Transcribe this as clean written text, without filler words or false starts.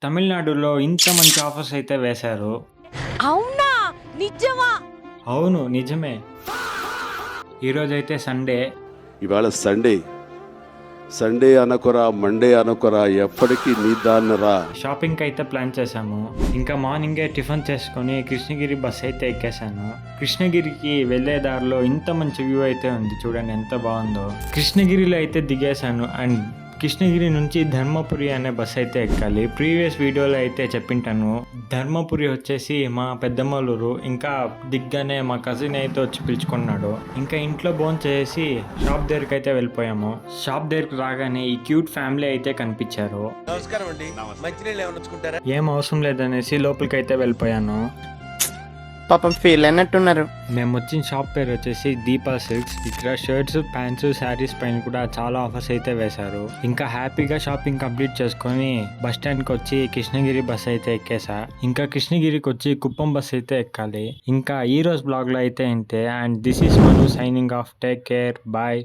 తమిళనాడులో ఇంత మంచి ఆఫర్స్ అయితే వేశారు. అవునా? నిజమా? అవును, నిజమే. ఈరోజైతే సండే. ఇవాళ సండే అనకురా, మండే అనకురా, ఎప్పటికీ నీ దాన్నరా. షాపింగ్కి అయితే ప్లాన్ చేశాము. ఇంకా మార్నింగే టిఫిన్ చేసుకొని కృష్ణగిరి బస్ అయితే ఎక్కేసాను. కృష్ణగిరికి వెళ్ళే దారిలో ఇంత మంచి వ్యూ అయితే ఉంది, చూడండి ఎంత బాగుందో. కృష్ణగిరిలో అయితే దిగేశాను. అండ్ కృష్ణగిరి నుంచి ధర్మపురి అనే బస్ అయితే ఎక్కాలి. ప్రీవియస్ వీడియోలో అయితే చెప్పింటాను. ధర్మపురి వచ్చేసి మా పెద్దమ్మలూరు. ఇంకా దిగ్గానే మా కజిన్ అయితే వచ్చి పిలుచుకున్నాడు. ఇంకా ఇంట్లో భోజనం చేసి షాప్ దగ్గరికి అయితే వెళ్ళిపోయాము. షాప్ దగ్గరికి రాగానే ఈ క్యూట్ ఫ్యామిలీ అయితే కనిపించారు. నమస్కారం అండి. మంచినీళ్ళు ఏమైనా ఉంచుకుంటారా? ఏం అవసరం లేదనేసి లోపలికి అయితే వెళ్ళిపోయాను. పాపం ఫీల్ అయినట్టున్నారు. మేము వచ్చిన షాప్ పేరు వచ్చేసి దీపా సిల్క్స్. ఇక్కడ షర్ట్స్, ప్యాంట్స్, శారీస్ పైన కూడా చాలా ఆఫర్స్ అయితే వేశారు. ఇంకా హ్యాపీగా షాపింగ్ కంప్లీట్ చేసుకొని బస్ స్టాండ్కి వచ్చి కృష్ణగిరి బస్ అయితే ఎక్కేసా. ఇంకా కృష్ణగిరికి వచ్చి కుప్పం బస్ అయితే ఎక్కాలి. ఇంకా ఈ రోజు బ్లాగ్ లో అయితే ఇంతే. And this is Manu signing off. Take care, bye.